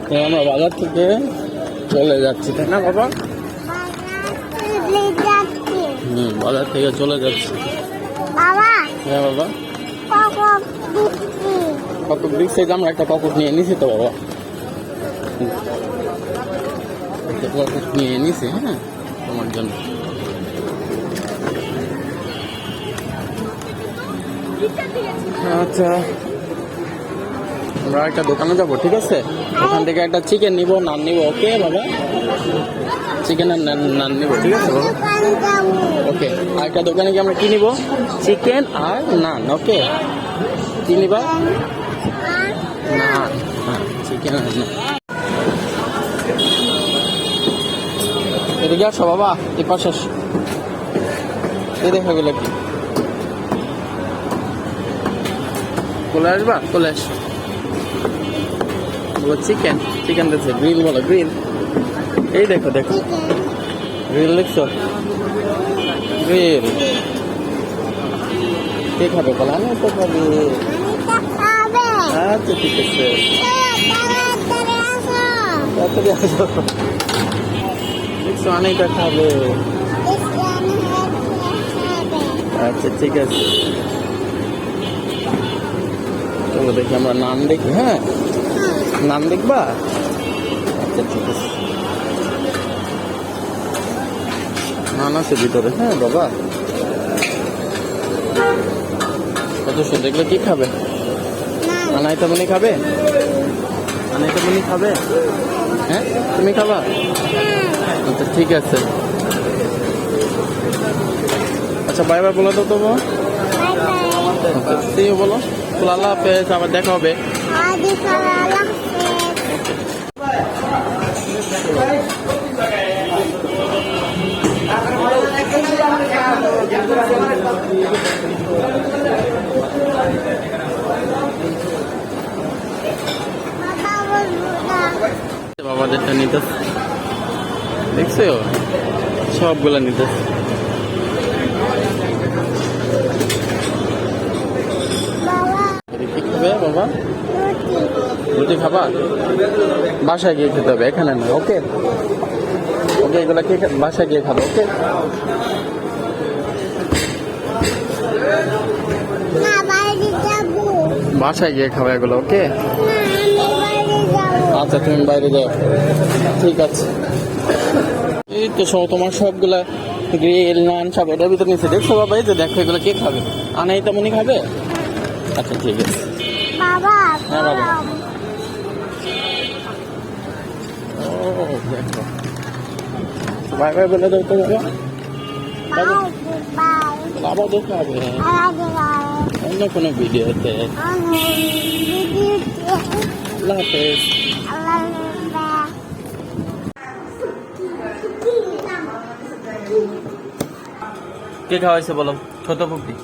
তো আমরা বাজার থেকে চলে যাচ্ছি, তাই না বাবা? বাজার থেকে চলে যাচ্ছি। হ্যাঁ বাবা, ককক দিচ্ছে যে আমরা একটা ককক নিয়ে নিছি তো বাবা, একটা ককক নিয়ে নিছি। হ্যাঁ, তোমার জন্য। আচ্ছা, আমরা একটা দোকানে যাবো, ঠিক আছে? ওখান থেকে একটা চিকেন নিব, নান নিব। ওকে বাবা, চিকেন আর নান নিব, ঠিক আছে বাবা? ওকে, আর একটা দোকানে গিয়ে আমরা কি নিব? চিকেন আর নান। ওকে, কি নিবা? নান। হ্যাঁ, চিকেন আর নান। এদিকে আসো বাবা, এই পাশে আসো। এই দেখা গেল কি চলে আসবা? চলে আস। চিকেন, চিকেন দেখছো? গ্রিল বলো, গ্রিল। এই দেখো, দেখো গ্রিল দেখছো? গ্রিল কে খাবে বলো? আমি তো খাবি। আচ্ছা ঠিক আছে, তাড়াতাড়ি আসো। দেখছো অনেকটা খাবে। আচ্ছা ঠিক আছে, চলো দেখি আমরা নান দেখি। হ্যাঁ, নান দেখবা? আচ্ছা ঠিক আছে, নান আছে ভিতরে। হ্যাঁ বাবা, কত সুন্দর। দেখলে কি খাবে? আনাইতা মনি খাবে? আনাইতা মনি খাবে? হ্যাঁ, তুমি খাবা? আচ্ছা ঠিক আছে। আচ্ছা বাই বাই বলো তো তবু। আচ্ছা বলো, আল্লাহ হাফেজ, আবার দেখা হবে। বাবাদেরটা নিতেছে, দেখছো? সবগুলা নিতেছে। কি খাবে বাবা? রুটি খাবা? বাসায় গিয়ে খেতে হবে, এখানে না। ওকে ওকে, এগুলা কে বাসায় গিয়ে খাবো? ওকে, বাসায় গিয়ে খাবো এগুলো। ওকে, আচ্ছা তুমি বাইরে যাও, ঠিক আছে। এই তো তোমার সবগুলা গ্রিল নান সব এটার ভিতরে নিচে। দেখছো বাবা? এই যে দেখো, এগুলো কে খাবে? আনাই তেমনই খাবে? আচ্ছা ঠিক আছে। হ্যাঁ বাবা, ও দেখো, বাই বাই বলে দাও তো বাবা। বাবা দেখা হবে অন্য কোনো ভিডিওতে। আল্লাহ হাফেজ। কে খাওয়াইছে বলো? ছোট পুপি।